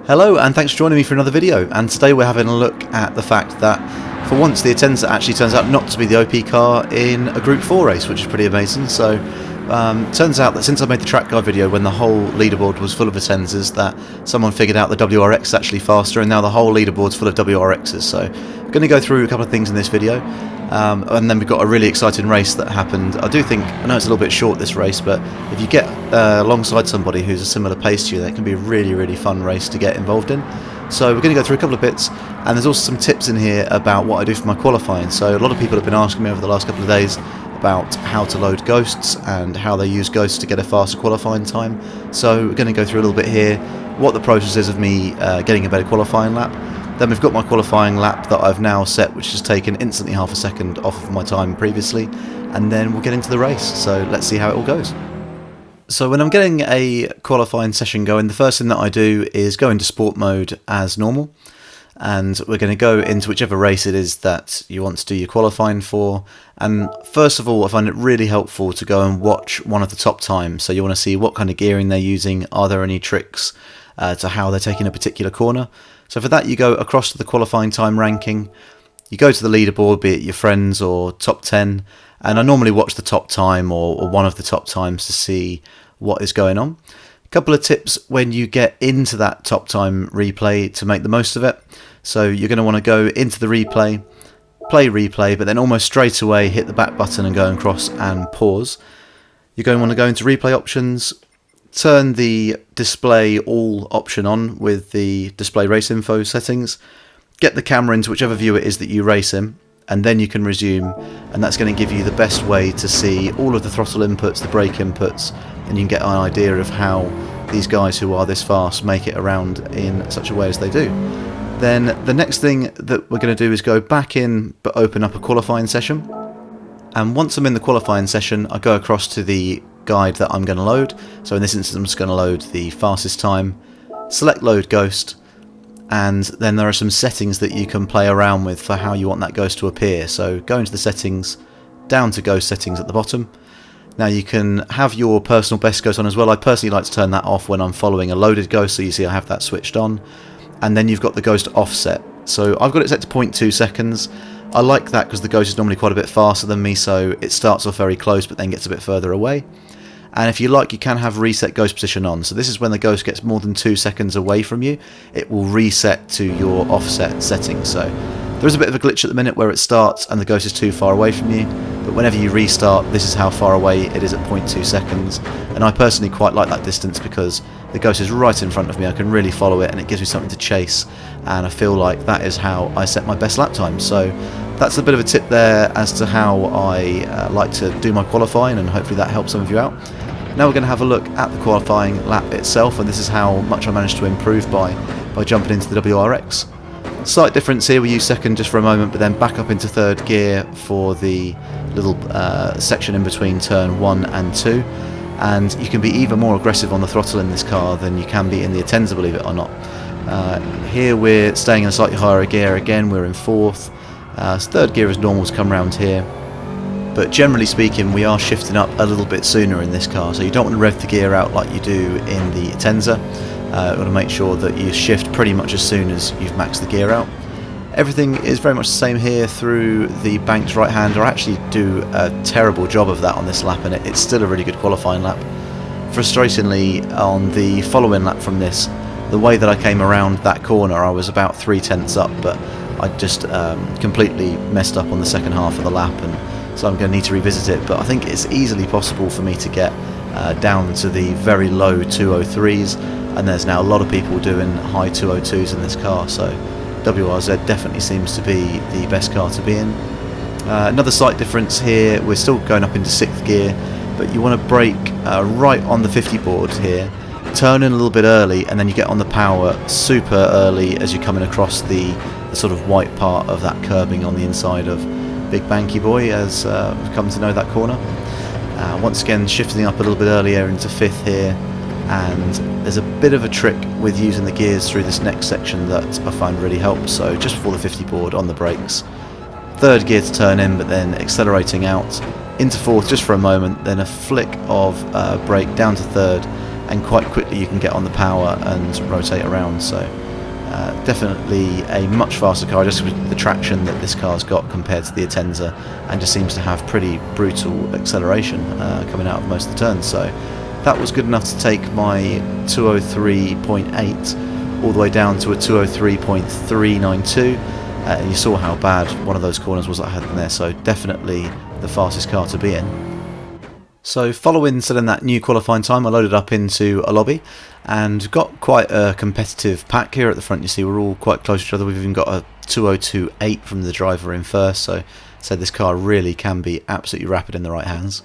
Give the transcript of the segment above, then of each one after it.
Hello and thanks for joining me for another video, and today we're having a look at the fact that for once the Atenza actually turns out not to be the OP car in a Group 4 race, which is pretty amazing. So turns out that since I made the track guide video when the whole leaderboard was full of Atenzas, that someone figured out the WRX is actually faster, and now the whole leaderboard's full of WRXs. So I'm going to go through a couple of things in this video. And then we've got a really exciting race that happened. I know it's a little bit short, this race, but if you get alongside somebody who's a similar pace to you, that can be a really fun race to get involved in. So we're going to go through a couple of bits, and there's also some tips in here about what I do for my qualifying. So a lot of people have been asking me over the last couple of days about how to load ghosts and how they use ghosts to get a faster qualifying time. So we're going to go through a little bit here, what the process is of me getting a better qualifying lap. Then we've got my qualifying lap that I've now set, which has taken instantly half a second off of my time previously, and then we'll get into the race. So let's see how it all goes. So when I'm getting a qualifying session going, the first thing that I do is go into sport mode as normal, and we're going to go into whichever race it is that you want to do your qualifying for. And first of all, I find it really helpful to go and watch one of the top times. So you want to see what kind of gearing they're using, are there any tricks to how they're taking a particular corner. So for that, you go across to the qualifying time ranking, you go to the leaderboard, be it your friends or top 10, and I normally watch the top time or one of the top times to see what is going on. A couple of tips when you get into that top time replay to make the most of it. So you're going to want to go into the replay, play replay, but then almost straight away hit the back button and go across and pause. You're going to want to go into replay options, turn the display all option on with the display race info settings, get the camera into whichever view it is that you race in, and then you can resume, and that's going to give you the best way to see all of the throttle inputs, the brake inputs, and you can get an idea of how these guys who are this fast make it around in such a way as they do. Then the next thing that we're going to do is go back in but open up a qualifying session, and once I'm in the qualifying session I go across to the guide that I'm going to load. So in this instance I'm just going to load the fastest time, select load ghost, and then there are some settings that you can play around with for how you want that ghost to appear. So go into the settings, down to ghost settings at the bottom. Now you can have your personal best ghost on as well. I personally like to turn that off when I'm following a loaded ghost, so you see I have that switched on. And then you've got the ghost offset. So I've got it set to 0.2 seconds. I like that because the ghost is normally quite a bit faster than me, so it starts off very close but then gets a bit further away. And if you like, you can have reset ghost position on. So this is when the ghost gets more than 2 seconds away from you, it will reset to your offset setting. So there is a bit of a glitch at the minute where it starts and the ghost is too far away from you, but whenever you restart, this is how far away it is at 0.2 seconds. And I personally quite like that distance because the ghost is right in front of me, I can really follow it and it gives me something to chase, and I feel like that is how I set my best lap time. So that's a bit of a tip there as to how I like to do my qualifying, and hopefully that helps some of you out. Now we're going to have a look at the qualifying lap itself, and this is how much I managed to improve by jumping into the WRX. Slight difference here, we use second just for a moment, but then back up into third gear for the little section in between turn 1 and 2. And you can be even more aggressive on the throttle in this car than you can be in the Atenza, believe it or not. Here we're staying in a slightly higher gear again, we're in fourth. Third gear is normal to come around here. But generally speaking, we are shifting up a little bit sooner in this car, so you don't want to rev the gear out like you do in the Atenza. You want to make sure that you shift pretty much as soon as you've maxed the gear out. Everything is very much the same here through the banked right hand. I actually do a terrible job of that on this lap, and it's still a really good qualifying lap. Frustratingly, on the following lap from this, the way that I came around that corner, I was about 3/10 up, but I just completely messed up on the second half of the lap, and so I'm going to need to revisit it. But I think it's easily possible for me to get down to the very low 203s, and there's now a lot of people doing high 202s in this car, so WRZ definitely seems to be the best car to be in. Another slight difference here, we're still going up into 6th gear, but you want to brake right on the 50 board here, turn in a little bit early, and then you get on the power super early as you're coming across the sort of white part of that curbing on the inside of Big Banky Boy, as we've come to know that corner. Once again, shifting up a little bit earlier into 5th here, and there's a bit of a trick with using the gears through this next section that I find really helps. So just before the 50 board on the brakes, 3rd gear to turn in, but then accelerating out into 4th just for a moment, then a flick of brake down to 3rd, and quite quickly you can get on the power and rotate around. So definitely a much faster car, just with the traction that this car's got compared to the Atenza, and just seems to have pretty brutal acceleration coming out of most of the turns. So that was good enough to take my 203.8 all the way down to a 203.392, and you saw how bad one of those corners was that I had in there, so definitely the fastest car to be in. So following setting that new qualifying time, I loaded up into a lobby and got quite a competitive pack here at the front. You see we're all quite close to each other. We've even got a 202.8 from the driver in first, so this car really can be absolutely rapid in the right hands.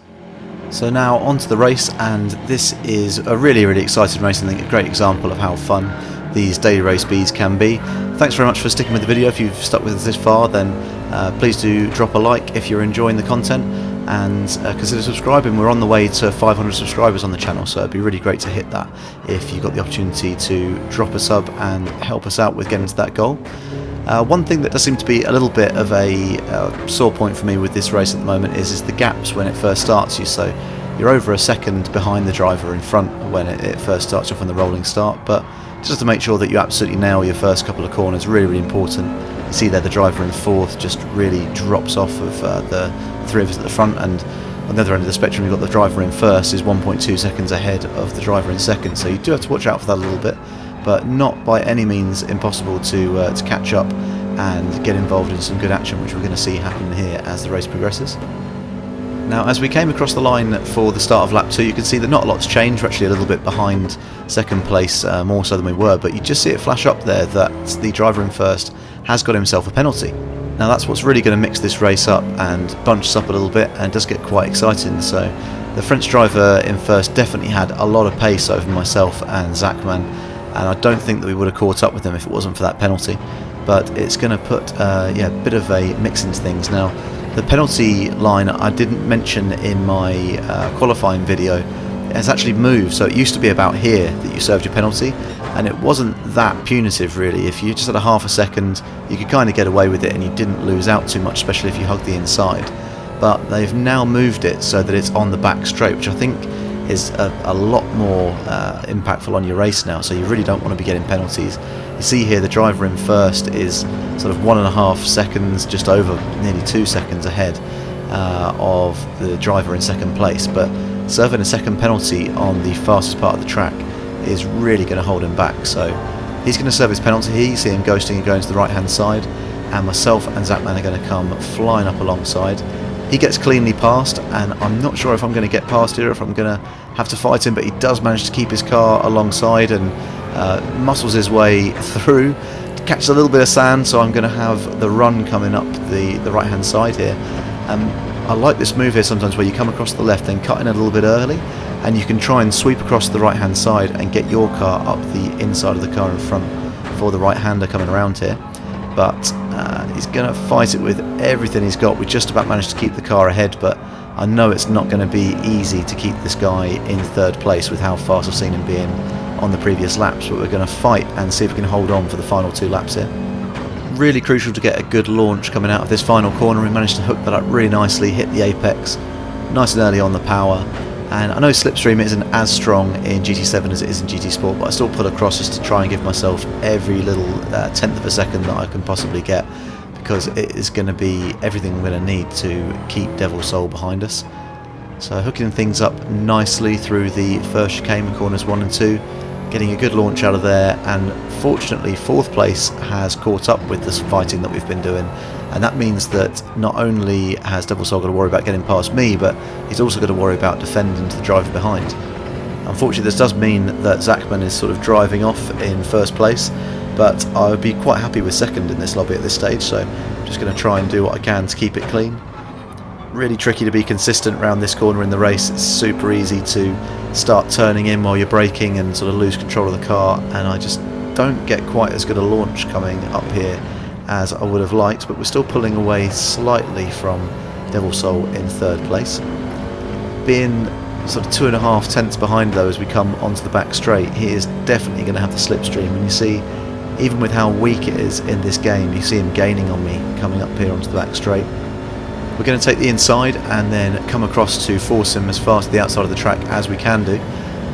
So now on to the race, and this is a really exciting race. I think a great example of how fun these daily race bees can be. Thanks very much for sticking with the video. If you've stuck with us this far, then please do drop a like if you're enjoying the content, and consider subscribing. We're on the way to 500 subscribers on the channel, so it'd be really great to hit that if you got the opportunity to drop a sub and help us out with getting to that goal. One thing that does seem to be a little bit of a sore point for me with this race at the moment is the gaps when it first starts you. So you're over a second behind the driver in front when it first starts off on the rolling start, but just to make sure that you absolutely nail your first couple of corners, really important. You see there the driver in fourth just really drops off of the three of us at the front, and on the other end of the spectrum you've got the driver in first is 1.2 seconds ahead of the driver in second, so you do have to watch out for that a little bit, but not by any means impossible to catch up and get involved in some good action, which we're going to see happen here as the race progresses. Now, as we came across the line for the start of lap 2, you can see that not a lot's changed. We're actually a little bit behind second place, more so than we were, but you just see it flash up there that the driver in first has got himself a penalty. Now that's what's really going to mix this race up and bunch us up a little bit, and it does get quite exciting. So the French driver in first definitely had a lot of pace over myself and Zachman, and I don't think that we would have caught up with him if it wasn't for that penalty. But it's going to put a bit of a mix into things. Now the penalty line I didn't mention in my qualifying video, it has actually moved. So it used to be about here that you served your penalty, and it wasn't that punitive really. If you just had a half a second you could kind of get away with it and you didn't lose out too much, especially if you hugged the inside. But they've now moved it so that it's on the back straight, which I think is a lot more impactful on your race now, so you really don't want to be getting penalties. You see here the driver in first is sort of 1.5 seconds, just over nearly 2 seconds ahead of the driver in second place, but serving a second penalty on the fastest part of the track is really going to hold him back. So he's going to serve his penalty here. You see him ghosting and going to the right hand side, and myself and Zachman are going to come flying up alongside. He gets cleanly past, and I'm not sure if I'm going to get past here, if I'm going to have to fight him, but he does manage to keep his car alongside and muscles his way through, catches a little bit of sand, so I'm going to have the run coming up the right hand side here. I like this move here sometimes where you come across the left then cut in a little bit early, and you can try and sweep across the right hand side and get your car up the inside of the car in front for the right hander coming around here. But he's going to fight it with everything he's got. We just about managed to keep the car ahead, but I know it's not going to be easy to keep this guy in third place with how fast I've seen him being on the previous laps, but we're going to fight and see if we can hold on for the final 2 laps here. Really crucial to get a good launch coming out of this final corner. We managed to hook that up really nicely, hit the apex nice and early on the power, and I know slipstream isn't as strong in GT7 as it is in GT Sport, but I still put across just to try and give myself every little tenth of a second that I can possibly get, because it is going to be everything we're going to need to keep Devil Soul behind us. So hooking things up nicely through the first chicane in corners 1 and 2, getting a good launch out of there, and fortunately fourth place has caught up with this fighting that we've been doing, and that means that not only has Devil Soul got to worry about getting past me, but he's also got to worry about defending to the driver behind. Unfortunately this does mean that Zachman is sort of driving off in first place, but I would be quite happy with second in this lobby at this stage, so I'm just going to try and do what I can to keep it clean. Really tricky to be consistent around this corner in the race. It's super easy to start turning in while you're braking and sort of lose control of the car, and I just don't get quite as good a launch coming up here as I would have liked, but we're still pulling away slightly from Devil Soul in third place. Being sort of 2.5 tenths behind though as we come onto the back straight, he is definitely going to have the slipstream, and you see even with how weak it is in this game, you see him gaining on me coming up here onto the back straight. We're going to take the inside and then come across to force him as far to the outside of the track as we can do,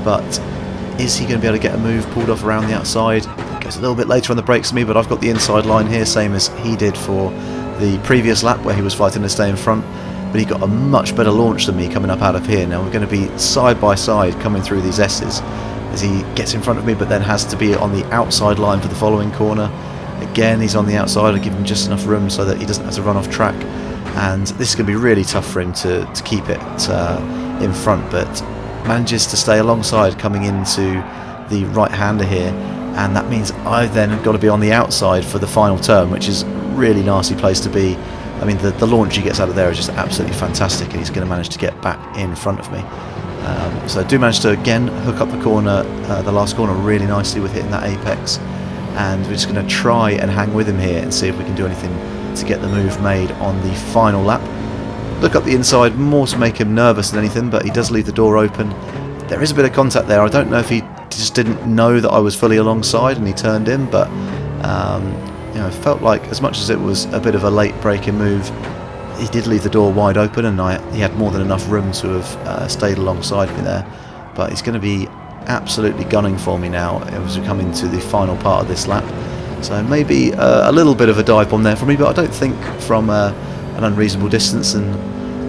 but Is he going to be able to get a move pulled off around the outside? Goes a little bit later on the brakes than me, but I've got the inside line here, same as he did for the previous lap where he was fighting to stay in front. But he got a much better launch than me coming up out of here. Now we're going to be side by side coming through these S's as he gets in front of me, but then has to be on the outside line for the following corner. Again, he's on the outside. I give him just enough room so that he doesn't have to run off track. And this is going to be really tough for him to keep it in front, but manages to stay alongside coming into the right-hander here. And that means I've then got to be on the outside for the final turn, which is a really nasty place to be. I mean, the launch he gets out of there is just absolutely fantastic, and he's going to manage to get back in front of me. So I do manage to again hook up the corner, the last corner, really nicely with hitting that apex. And we're just going to try and hang with him here and see if we can do anything to get the move made on the final lap. Look up the inside, more to make him nervous than anything, but he does leave the door open. There is a bit of contact there. I don't know if he just didn't know that I was fully alongside and he turned in, but you know, it felt like as much as it was a bit of a late braking move, he did leave the door wide open, and he had more than enough room to have stayed alongside me there. But he's going to be absolutely gunning for me now as we come into the final part of this lap. So maybe a little bit of a dive bomb there for me, but I don't think from an unreasonable distance, and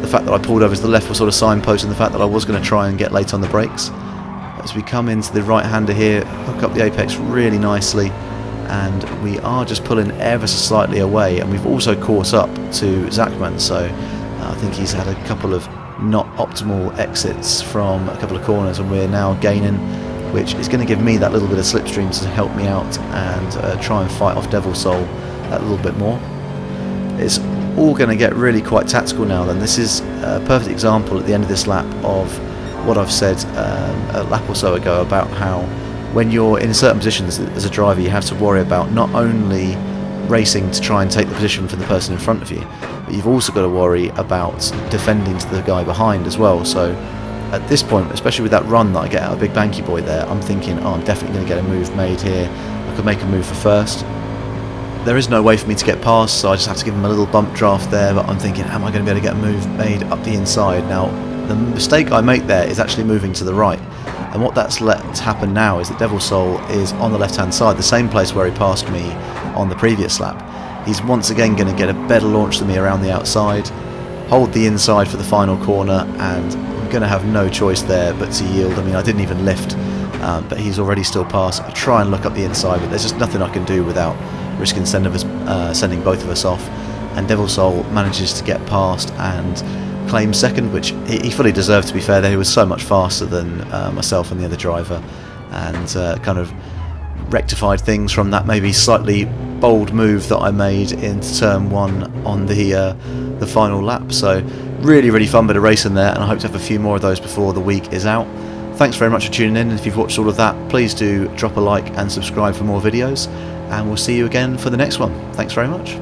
the fact that I pulled over to the left was sort of signposting the fact that I was going to try and get late on the brakes. As we come into the right-hander here, hook up the apex really nicely, and we are just pulling ever so slightly away, and we've also caught up to Zachman, so I think he's had a couple of not optimal exits from a couple of corners, and we're now gaining, which is going to give me that little bit of slipstream to help me out and try and fight off Devil Soul a little bit more. It's all going to get really quite tactical now then. This is a perfect example at the end of this lap of what I've said a lap or so ago about how when you're in certain positions as a driver, you have to worry about not only racing to try and take the position from the person in front of you, but you've also got to worry about defending to the guy behind as well. So at this point, especially with that run that I get out of Big Banky Boy there, I'm thinking, oh, I'm definitely going to get a move made here. I could make a move for first. There is no way for me to get past, so I just have to give him a little bump draft there, but I'm thinking, am I going to be able to get a move made up the inside? Now, the mistake I make there is actually moving to the right, and what that's let happen now is that Devil Soul is on the left-hand side, the same place where he passed me on the previous lap. He's once again going to get a better launch than me around the outside, hold the inside for the final corner, and I'm going to have no choice there but to yield. I mean, I didn't even lift, but he's already still passed. I try and look up the inside, but there's just nothing I can do without risking sending both of us off, and Devil Soul manages to get past and claim second, which he fully deserved, to be fair there. He was so much faster than myself and the other driver, and kind of rectified things from that maybe slightly bold move that I made into turn one on the final lap. So really fun bit of racing there, and I hope to have a few more of those before the week is out. Thanks very much for tuning in, and if you've watched all of that, please do drop a like and subscribe for more videos, and we'll see you again for the next one. Thanks very much.